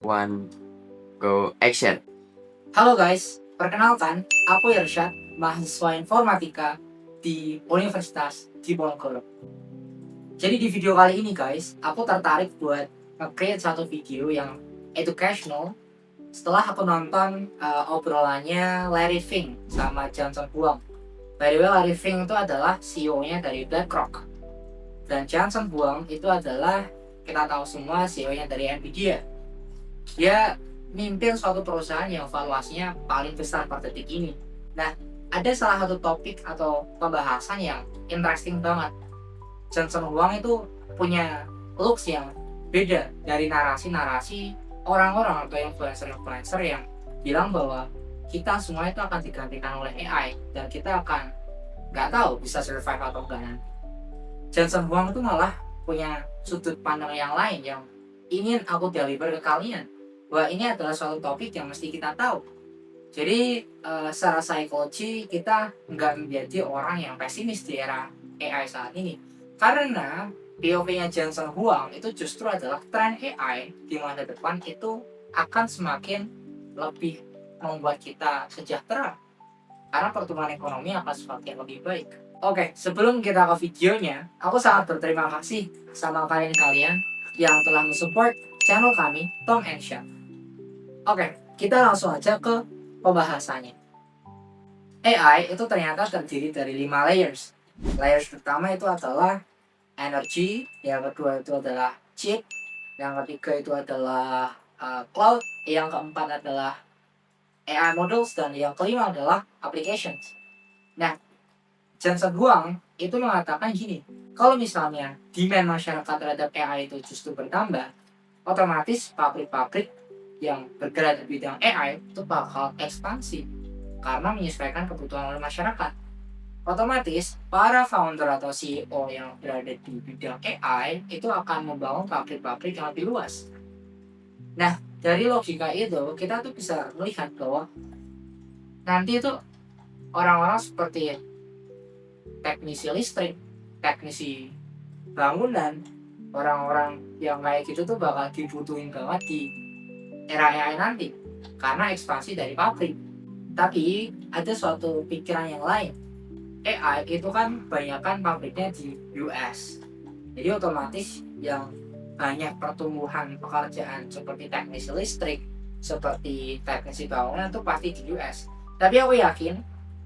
One, go, action. Halo guys, perkenalkan, aku Irsyad, mahasiswa informatika di Universitas Diponegoro. Jadi di video kali ini guys, aku tertarik buat nge-create satu video yang educational setelah aku nonton obrolannya Larry Fink sama Jensen Huang. By the way, Larry Fink itu adalah CEO-nya dari BlackRock. Dan Jensen Huang itu adalah, kita tahu semua, CEO-nya dari Nvidia. Dia mimpin suatu perusahaan yang valuasinya paling besar pada detik ini. Nah, ada salah satu topik atau pembahasan yang interesting banget. Jensen Huang itu punya looks yang beda dari narasi-narasi orang-orang atau influencer-influencer yang bilang bahwa kita semua itu akan digantikan oleh AI dan kita akan nggak tahu bisa survive atau enggak nanti. Jensen Huang itu malah punya sudut pandang yang lain yang ingin aku deliver ke kalian, bahwa ini adalah suatu topik yang mesti kita tahu. Jadi secara psikologi kita nggak menjadi orang yang pesimis di era AI saat ini, karena POV-nya Jensen Huang itu justru adalah tren AI di masa depan itu akan semakin lebih membuat kita sejahtera karena pertumbuhan ekonomi akan semakin lebih baik. Oke, sebelum kita ke videonya, aku sangat berterima kasih sama kalian-kalian yang telah mensupport channel kami, Tom and Shop. Oke, kita langsung aja ke pembahasannya. AI itu ternyata terdiri dari 5 layers. Layers pertama itu adalah energy, yang kedua itu adalah chip, yang ketiga itu adalah cloud, yang keempat adalah AI models, dan yang kelima adalah applications. Nah, Jensen Huang itu mengatakan gini, kalau misalnya demand masyarakat terhadap AI itu justru bertambah, otomatis pabrik-pabrik yang bergerak di bidang AI itu bakal ekspansi karena menyesuaikan kebutuhan oleh masyarakat. Otomatis para founder atau CEO yang berada di bidang AI itu akan membangun pabrik-pabrik yang lebih luas. Nah, dari logika itu kita tuh bisa melihat bahwa nanti itu orang-orang seperti teknisi listrik, teknisi bangunan, orang-orang yang kayak gitu tuh bakal dibutuhin banget di era AI nanti karena ekspansi dari pabrik. Tapi ada suatu pikiran yang lain. AI itu kan banyakkan pabriknya di US. Jadi otomatis yang banyak pertumbuhan pekerjaan seperti teknisi listrik, seperti teknisi bangunan itu pasti di US. Tapi aku yakin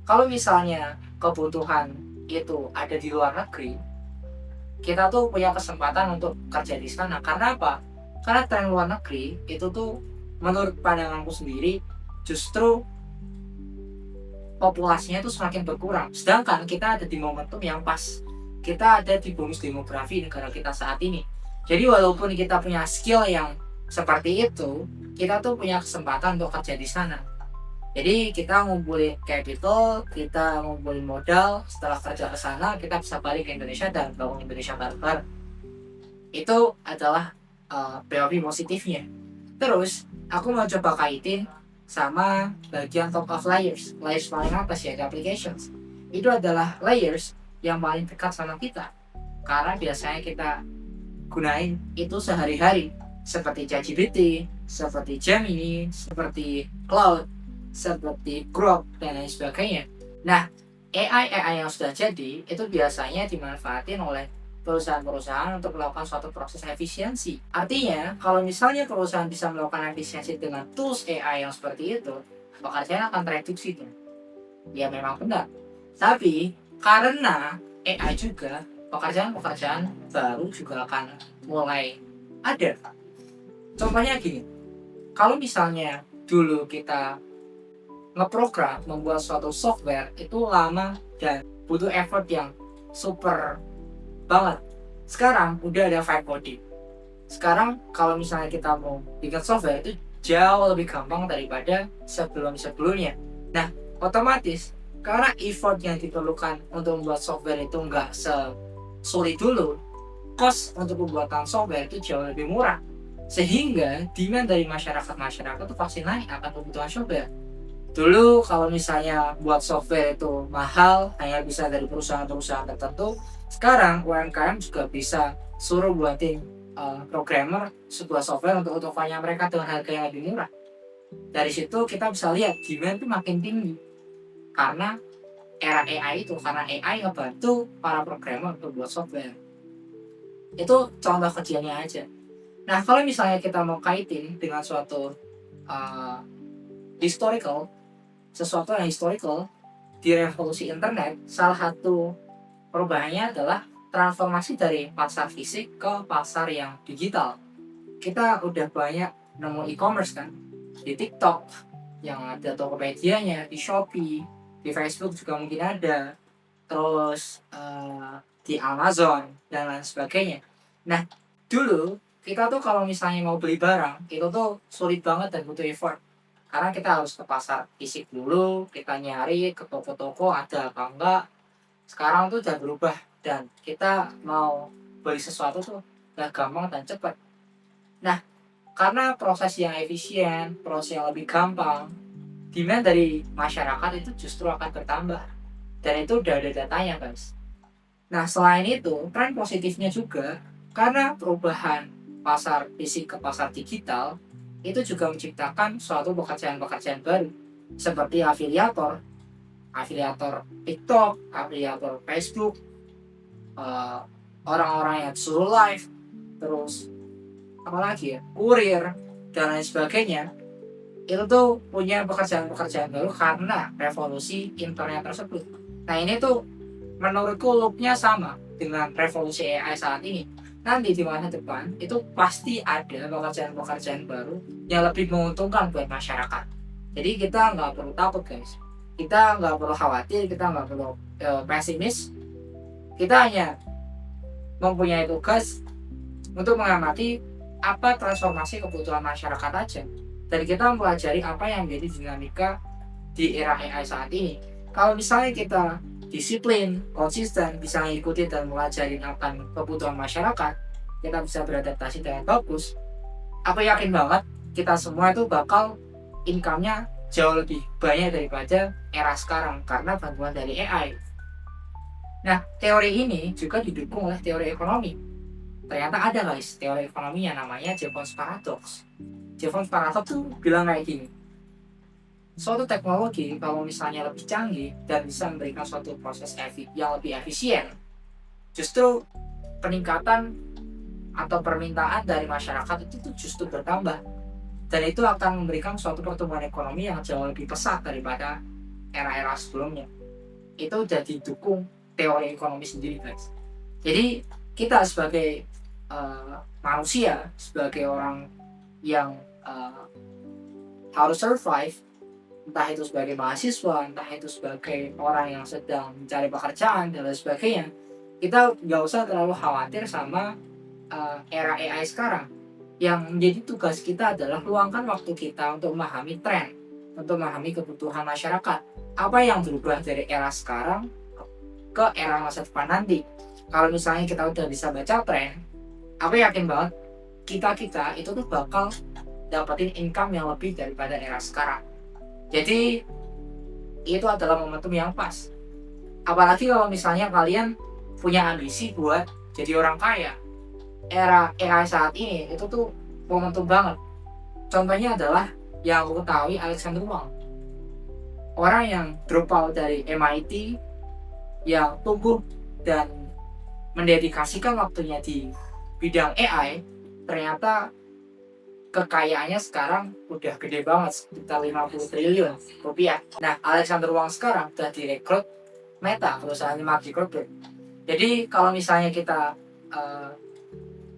kalau misalnya kebutuhan itu ada di luar negeri, kita tuh punya kesempatan untuk kerja di sana. Karena apa? Karena tren luar negeri itu tuh menurut pandanganku sendiri justru populasinya itu semakin berkurang. Sedangkan kita ada di momentum yang pas. Kita ada di bonus demografi negara kita saat ini. Jadi walaupun kita punya skill yang seperti itu, kita tuh punya kesempatan untuk kerja di sana. Jadi kita ngumpulin capital, kita ngumpulin modal, setelah kerja ke sana kita bisa balik ke Indonesia dan bangun Indonesia bareng-bareng. Itu adalah POV positifnya. Terus aku mau coba kaitin sama bagian top of layers. Layers paling apa sih? Ada applications. Itu adalah layers yang paling dekat sama kita. Karena biasanya kita gunain itu sehari-hari. Seperti ChatGPT, seperti Gemini, seperti Cloud, seperti Grok, dan lain sebagainya. Nah, AI yang sudah jadi itu biasanya dimanfaatin oleh perusahaan-perusahaan untuk melakukan suatu proses efisiensi. Artinya, kalau misalnya perusahaan bisa melakukan efisiensi dengan tools AI yang seperti itu, pekerjaan akan tereduksi. Ya memang benar. Tapi karena AI juga, pekerjaan-pekerjaan baru juga akan mulai ada. Contohnya gini, kalau misalnya dulu kita ngeprogram membuat suatu software itu lama dan butuh effort yang super banget. Sekarang udah ada vibe coding. Sekarang kalau misalnya kita mau bikin software itu jauh lebih gampang daripada sebelum-sebelumnya. Nah, otomatis karena effort yang diperlukan untuk membuat software itu nggak sesulit dulu, cost untuk pembuatan software itu jauh lebih murah. Sehingga demand dari masyarakat itu pasti naik akan kebutuhan software. Dulu kalau misalnya buat software itu mahal, hanya bisa dari perusahaan-perusahaan tertentu. Sekarang UMKM juga bisa suruh buatin programmer sebuah software untuk utamanya mereka dengan harga yang lebih murah. Dari situ kita bisa lihat demand itu makin tinggi karena era AI itu, karena AI ngebantu para programmer untuk buat software. Itu contoh kecilnya aja. Nah, kalau misalnya kita mau kaitin dengan suatu uh, historical, sesuatu yang historical di revolusi internet, salah satu perubahannya adalah transformasi dari pasar fisik ke pasar yang digital. Kita udah banyak nemu e-commerce kan, di TikTok yang ada Tokopedia-nya, di Shopee, di Facebook juga mungkin ada, terus di Amazon dan lain sebagainya. Nah, dulu kita tuh kalau misalnya mau beli barang itu tuh sulit banget dan butuh effort karena kita harus ke pasar fisik dulu, kita nyari ke toko-toko ada apa enggak. Sekarang tuh udah berubah dan kita mau beli sesuatu tuh udah gampang dan cepat. Nah, karena proses yang efisien, proses yang lebih gampang, demand dari masyarakat itu justru akan bertambah. Dan itu udah ada datanya, guys. Nah, selain itu, tren positifnya juga, karena perubahan pasar fisik ke pasar digital, itu juga menciptakan suatu pekerjaan-pekerjaan baru, seperti afiliator, afiliator TikTok, afiliator Facebook, eh, orang-orang yang suruh live, terus apalagi ya, kurir, dan lain sebagainya. Itu tuh punya pekerjaan-pekerjaan baru karena revolusi internet tersebut. Nah, ini tuh menurutku loopnya sama dengan revolusi AI saat ini. Nanti di masa depan itu pasti ada pekerjaan-pekerjaan baru yang lebih menguntungkan buat masyarakat. Jadi kita nggak perlu takut, guys. Kita nggak perlu khawatir, kita nggak perlu pesimis. Kita hanya mempunyai tugas untuk mengamati apa transformasi kebutuhan masyarakat aja. Dan kita mempelajari apa yang menjadi dinamika di era AI saat ini. Kalau misalnya kita disiplin, konsisten, bisa mengikuti dan mempelajari akan kebutuhan masyarakat, kita bisa beradaptasi dengan bagus. Aku yakin banget kita semua itu bakal income-nya jauh lebih banyak daripada era sekarang karena bantuan dari AI. Nah, teori ini juga didukung oleh teori ekonomi. Ternyata ada, guys, teori ekonomi yang namanya Jevons Paradox. Jevons Paradox tuh bilang kayak gini. Suatu teknologi kalau misalnya lebih canggih dan bisa memberikan suatu proses yang lebih efisien, justru peningkatan atau permintaan dari masyarakat itu tuh justru bertambah. Dan itu akan memberikan suatu pertumbuhan ekonomi yang jauh lebih pesat daripada era-era sebelumnya. Itu udah didukung teori ekonomi sendiri, guys. Jadi kita sebagai manusia, sebagai orang yang harus survive, entah itu sebagai mahasiswa, entah itu sebagai orang yang sedang mencari pekerjaan dan lain sebagainya, kita nggak usah terlalu khawatir sama era AI sekarang. Yang menjadi tugas kita adalah luangkan waktu kita untuk memahami tren, untuk memahami kebutuhan masyarakat. Apa yang berubah dari era sekarang ke era masa depan nanti. Kalau misalnya kita udah bisa baca tren, aku yakin banget kita itu tuh bakal dapetin income yang lebih daripada era sekarang. Jadi itu adalah momentum yang pas. Apalagi kalau misalnya kalian punya ambisi buat jadi orang kaya. Era AI saat ini itu tuh momentum banget. Contohnya adalah yang aku ketahui Alexander Wang. Orang yang drop out dari MIT, yang tumbuh dan mendedikasikan waktunya di bidang AI, ternyata kekayaannya sekarang udah gede banget, sekitar 50 triliun rupiah. Nah, Alexander Wang sekarang udah direkrut Meta, perusahaan Mark Zuckerberg. Jadi kalau misalnya kita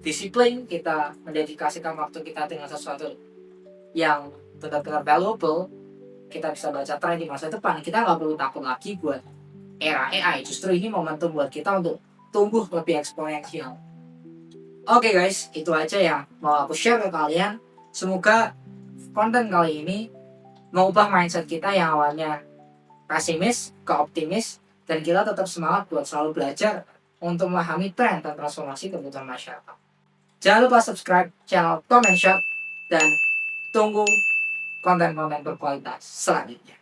disiplin, kita mendedikasikan waktu kita dengan sesuatu yang benar-benar valuable, kita bisa baca tren di masa depan. Kita nggak perlu takut lagi buat era AI. Justru ini momentum buat kita untuk tumbuh lebih eksponensial. Oke, guys, itu aja yang mau aku share ke kalian. Semoga konten kali ini mengubah mindset kita yang awalnya pesimis ke optimis, dan kita tetap semangat buat selalu belajar untuk memahami tren dan transformasi kebutuhan masyarakat. Jangan lupa subscribe channel Tom and Shot dan tunggu konten-konten berkualitas selanjutnya.